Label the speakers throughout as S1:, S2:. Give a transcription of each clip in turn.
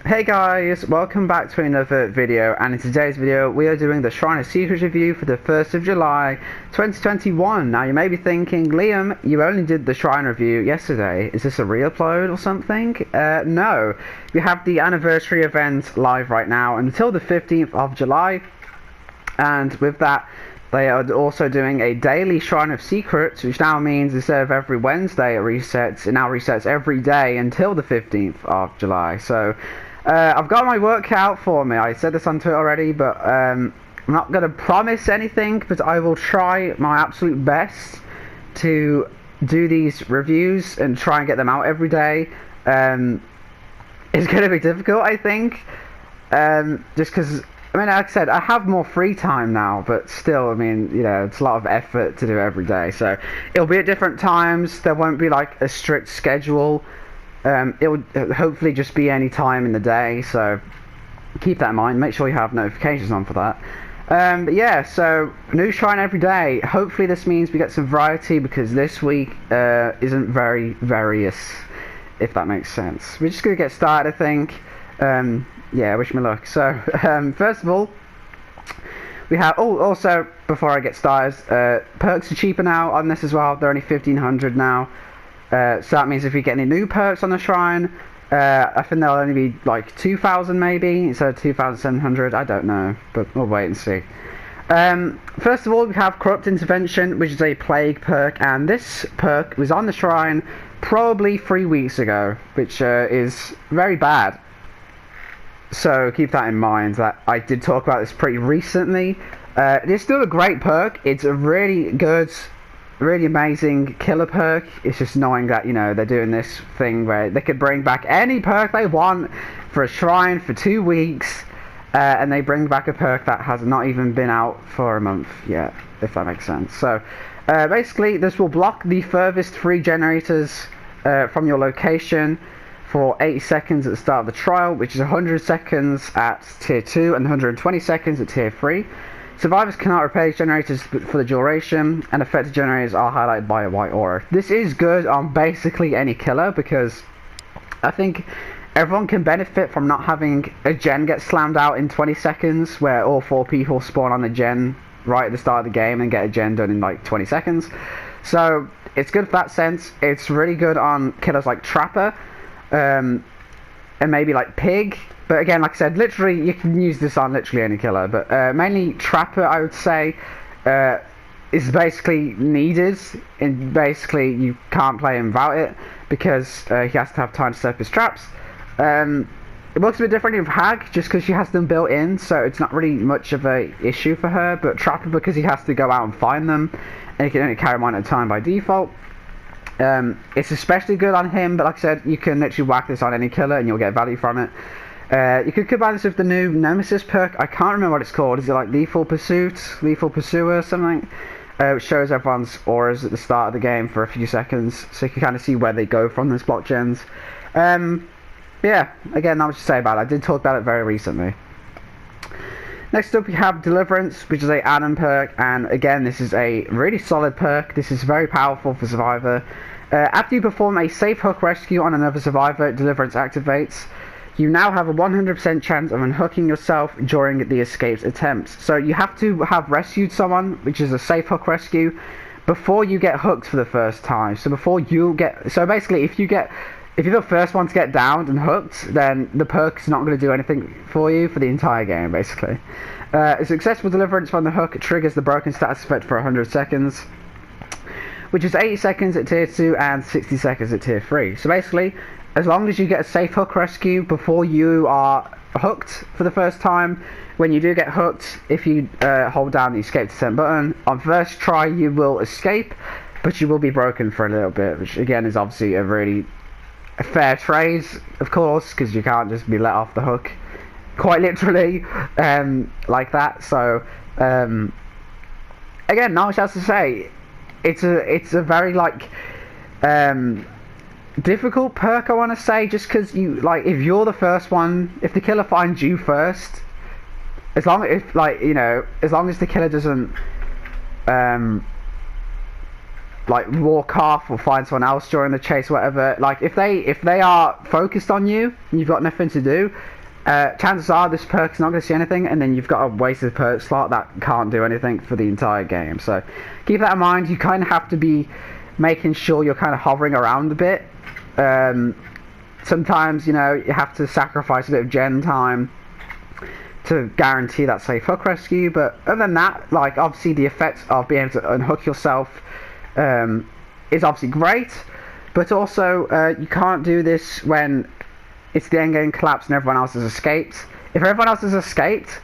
S1: Hey guys, welcome back to another video, and in today's video we are doing the Shrine of Secrets review for the 1st of July 2021. Now you may be thinking, Liam, you only did the Shrine review yesterday. Is this a re-upload or something? No. We have the anniversary event live right now until the 15th of July, and with that they are also doing a daily Shrine of Secrets, which now means instead of every Wednesday it resets, it now resets every day until the 15th of July. So I've got my work cut out for me. I said this on Twitter already, but I'm not going to promise anything, but I will try my absolute best to do these reviews and try and get them out every day. It's going to be difficult, I think, just because, I mean, like I said, I have more free time now, but still, I mean, you know, it's a lot of effort to do every day. So it'll be at different times. There won't be like a strict schedule. It would hopefully just be any time in the day, so keep that in mind. Make sure you have notifications on for that. But yeah, so new Shrine every day. Hopefully this means we get some variety, because this week isn't very various, if that makes sense. We're just going to get started, I think. Yeah, wish me luck. So first of all, we have, also before I get started, perks are cheaper now on this as well. They're only 1,500 now. So that means if we get any new perks on the Shrine, I think they'll only be like 2,000 maybe, instead of 2,700, I don't know, but we'll wait and see. First of all, we have Corrupt Intervention, which is a plague perk, and this perk was on the Shrine probably 3 weeks ago, which is very bad. So keep that in mind, that I did talk about this pretty recently. It's still a great perk. It's a really good, really amazing killer perk. It's just annoying that, you know, they're doing this thing where they could bring back any perk they want for a Shrine for 2 weeks, and they bring back a perk that has not even been out for a month yet, if that makes sense. So basically this will block the furthest 3 generators from your location for 80 seconds at the start of the trial, which is 100 seconds at tier 2 and 120 seconds at tier 3. Survivors cannot repair generators for the duration, and affected generators are highlighted by a white aura. This is good on basically any killer, because I think everyone can benefit from not having a gen get slammed out in 20 seconds, where all 4 people spawn on the gen right at the start of the game and get a gen done in like 20 seconds. So it's good for that sense. It's really good on killers like Trapper, and maybe like Pig. But again, like I said, literally you can use this on literally any killer, but mainly Trapper, I would say, is basically needed, and basically you can't play him without it, because he has to have time to set up his traps. It works a bit differently with Hag, just because she has them built in, so it's not really much of a issue for her, but Trapper, because he has to go out and find them, and he can only carry one at a time by default. It's especially good on him, but like I said, you can literally whack this on any killer and you'll get value from it. You could combine this with the new Nemesis perk. I can't remember what it's called. Is it like Lethal Pursuit? Lethal Pursuer or something? Which shows everyone's auras at the start of the game for a few seconds, so you can kind of see where they go from those block gens. Yeah, again, not much to say about it. I did talk about it very recently. Next up we have Deliverance, which is a add-on perk, and again this is a really solid perk. This is very powerful for Survivor. After you perform a safe hook rescue on another Survivor, Deliverance activates. You now have a 100% chance of unhooking yourself during the escape's attempts. So you have to have rescued someone, which is a safe hook rescue, before you get hooked for the first time. So basically if you're the first one to get downed and hooked, then the perk's not going to do anything for you for the entire game, basically. A successful deliverance from the hook triggers the broken status effect for 100 seconds, which is 80 seconds at tier 2 and 60 seconds at tier 3. So basically, as long as you get a safe hook rescue before you are hooked for the first time, when you do get hooked, if you hold down the escape to send button, on first try you will escape, but you will be broken for a little bit, which again is obviously a really fair trade, of course, because you can't just be let off the hook quite literally like that. So again, not much else to say. It's a very like difficult perk, I want to say, just because you, like, if you're the first one, if the killer finds you first, as long as the killer doesn't like walk off or find someone else during the chase or whatever. Like if they are focused on you and you've got nothing to do, chances are this perk's not going to see anything, and then you've got a wasted perk slot that can't do anything for the entire game. So keep that in mind. You kind of have to be making sure you're kind of hovering around a bit. Sometimes, you know, you have to sacrifice a bit of gen time to guarantee that safe hook rescue, but other than that, like, obviously the effects of being able to unhook yourself is obviously great, but also you can't do this when it's the endgame collapse and everyone else has escaped. If everyone else has escaped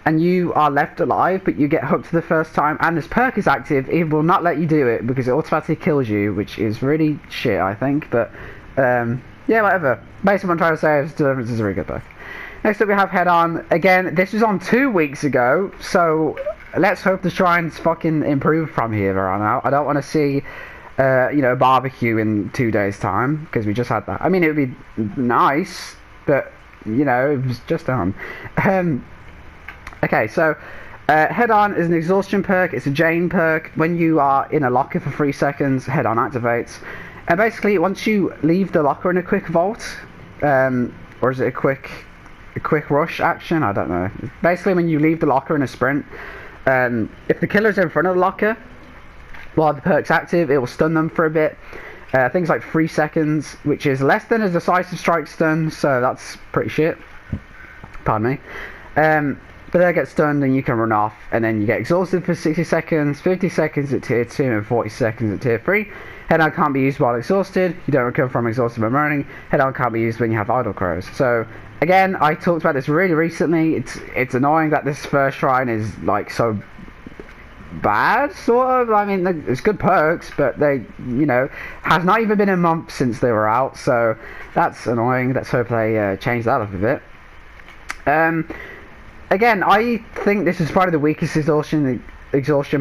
S1: and you are left alive but you get hooked for the first time and this perk is active, it will not let you do it because it automatically kills you, which is really shit, I think. But yeah, whatever. Basically what I'm trying to say is Deliverance is a really good perk. Next up we have Head-On. Again, this was on 2 weeks ago, so let's hope the shrines fucking improve from here on out. I don't want to see you know, barbecue in 2 days time, because we just had that. I mean, it would be nice, but you know, it was just on. Okay, so Head-On is an exhaustion perk. It's a Jane perk. When you are in a locker for 3 seconds, Head-On activates, and basically once you leave the locker in a quick vault, or is it a quick rush action? I don't know. Basically when you leave the locker in a sprint, if the killer's in front of the locker while the perk's active, it will stun them for a bit. Things like 3 seconds, which is less than a decisive strike stun, so that's pretty shit. Pardon me. But they get stunned and you can run off, and then you get exhausted for 60 seconds, 50 seconds at tier 2, and 40 seconds at tier 3. Head-On can't be used while exhausted. You don't recover from exhausted when running. Head-On can't be used when you have idle crows. So again, I talked about this really recently. It's annoying that this first shrine is like so bad, sort of. I mean, it's good perks, but they, you know, has not even been a month since they were out, so that's annoying. Let's hope they change that up a bit. Again, I think this is probably the weakest exhaustion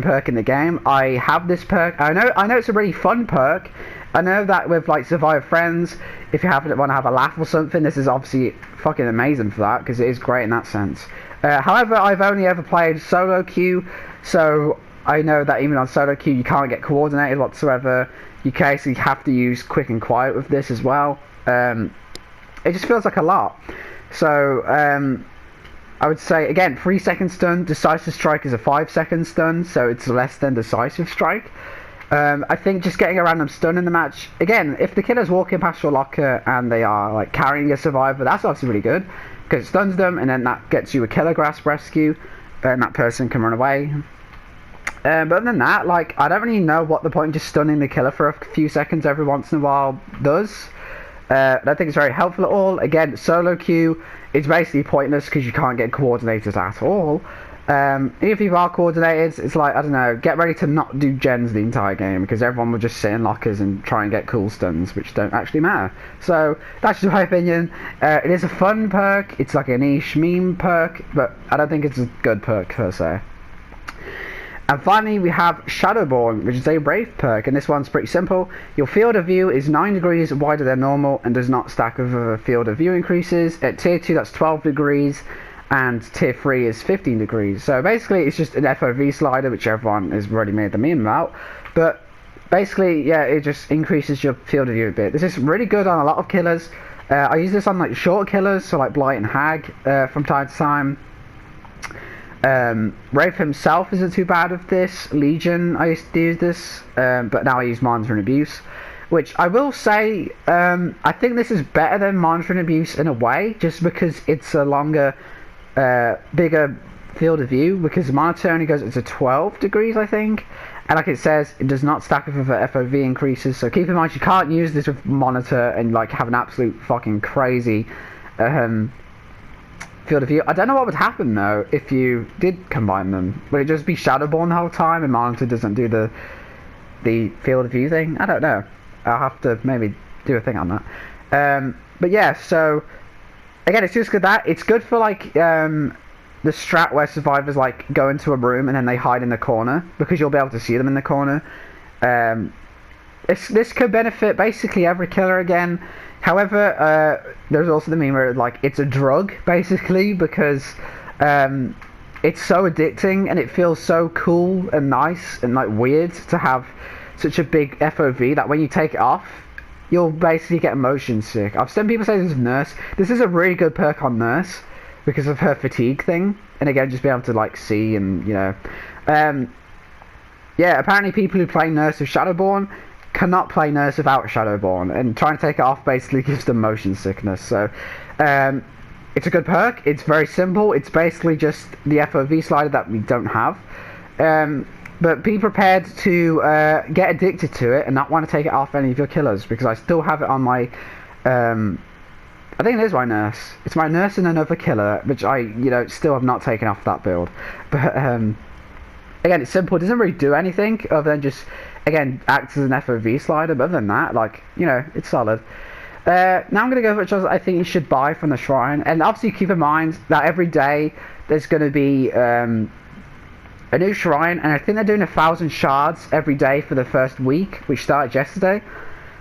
S1: perk in the game. I have this perk. I know it's a really fun perk. I know that with like Survive Friends, if you want to have a laugh or something, this is obviously fucking amazing for that, because it is great in that sense. However, I've only ever played solo queue, so I know that even on solo queue you can't get coordinated whatsoever. You basically have to use quick and quiet with this as well. It just feels like a lot. So I would say, again, 3 second stun. Decisive strike is a 5 second stun, so it's less than decisive strike. I think just getting a random stun in the match, again, if the killer's walking past your locker and they are like carrying a survivor, that's obviously really good, because it stuns them, and then that gets you a killer grasp rescue, and that person can run away. But other than that, like, I don't really know what the point of just stunning the killer for a few seconds every once in a while does. I don't think it's very helpful at all. Again, solo queue is basically pointless because you can't get coordinated at all. Even if you are coordinated, it's like, I don't know, get ready to not do gens the entire game, because everyone will just sit in lockers and try and get cool stuns, which don't actually matter. So that's just my opinion. It is a fun perk. It's like a niche meme perk, but I don't think it's a good perk per se. And finally we have Shadowborn, which is a Brave perk, and this one's pretty simple. Your field of view is 9 degrees wider than normal and does not stack with other field of view increases. At tier 2 that's 12 degrees, and tier 3 is 15 degrees. So basically it's just an FOV slider, which everyone has already made the meme about. But basically, yeah, it just increases your field of view a bit. This is really good on a lot of killers. I use this on like short killers, so like Blight and Hag from time to time. Wraith himself isn't too bad with this. Legion, I used to use this, but now I use Monitor and Abuse, which I will say, I think this is better than Monitor and Abuse in a way, just because it's a longer, bigger field of view, because Monitor only goes up to 12 degrees, I think, and like it says, it does not stack with other FOV increases, so keep in mind you can't use this with Monitor and like have an absolute fucking crazy field of view. I don't know what would happen though if you did combine them. Would it just be Shadowborn the whole time and Monitor doesn't do the field of view thing? I don't know. I'll have to maybe do a thing on that. But yeah, so again, it's just good that it's good for like the strat where survivors like go into a room and then they hide in the corner, because you'll be able to see them in the corner. This could benefit basically every killer again. However, there's also the meme where like it's a drug basically, because it's so addicting and it feels so cool and nice and like weird to have such a big FOV that when you take it off, you'll basically get motion sick. I've seen people say this is Nurse. This is a really good perk on Nurse because of her fatigue thing, and again, just be able to like see and yeah, apparently people who play Nurse with Shadowborn cannot play Nurse without Shadowborn, and trying to take it off basically gives them motion sickness. So it's a good perk. It's very simple. It's basically just the FOV slider that we don't have. But be prepared to get addicted to it and not want to take it off any of your killers, because I still have it on my I think it is my Nurse. It's my Nurse and another killer, which I still have not taken off that build. But again, it's simple. It doesn't really do anything other than just, again, acts as an FOV slider. But other than that, like, it's solid. Now I'm going to go over which I think you should buy from the shrine. And obviously keep in mind that every day there's going to be a new shrine. And I think they're doing 1,000 shards every day for the first week, which started yesterday.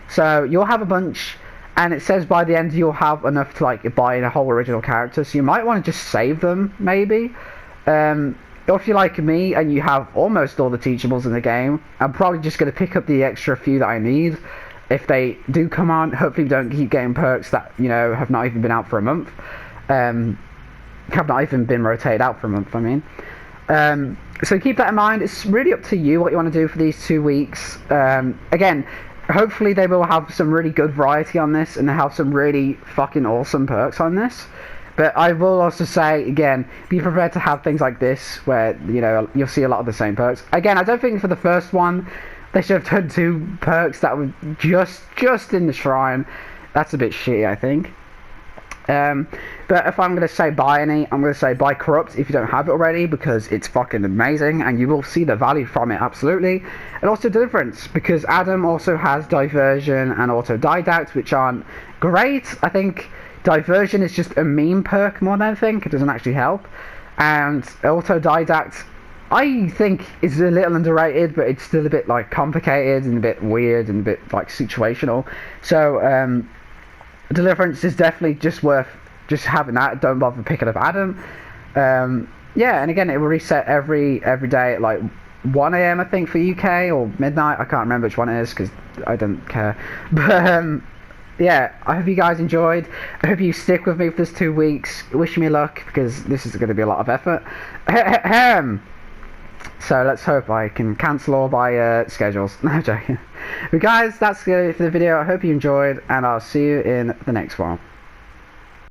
S1: So you'll have a bunch. And it says by the end you'll have enough to like buy a whole original character. So you might want to just save them, maybe. Or if you're like me and you have almost all the teachables in the game, I'm probably just going to pick up the extra few that I need. If they do come on, hopefully we don't keep getting perks that, have not even been out for a month. Have not even been rotated out for a month, I mean. So keep that in mind. It's really up to you what you want to do for these 2 weeks. Again, hopefully they will have some really good variety on this, and they have some really fucking awesome perks on this. But I will also say, again, be prepared to have things like this, where, you'll see a lot of the same perks. Again, I don't think for the first one, they should have done 2 perks that were just in the shrine. That's a bit shitty, I think. But if I'm going to say buy any, I'm going to say buy Corrupt if you don't have it already, because it's fucking amazing, and you will see the value from it, absolutely. And also Deliverance, because Adam also has Diversion and Autodidact, which aren't great. I think Diversion is just a meme perk more than anything. It doesn't actually help. And Autodidact, I think, is a little underrated, but it's still a bit like complicated and a bit weird and a bit like situational. So Deliverance is definitely just worth just having that. Don't bother picking up Adam. Yeah, and again, it will reset every day at like 1 AM I think for UK, or midnight. I can't remember which one it is because I don't care. But yeah, I hope you guys enjoyed. I hope you stick with me for this 2 weeks. Wish me luck, because this is going to be a lot of effort. So let's hope I can cancel all my schedules. No, I'm joking. But guys, that's it for the video. I hope you enjoyed, and I'll see you in the next one.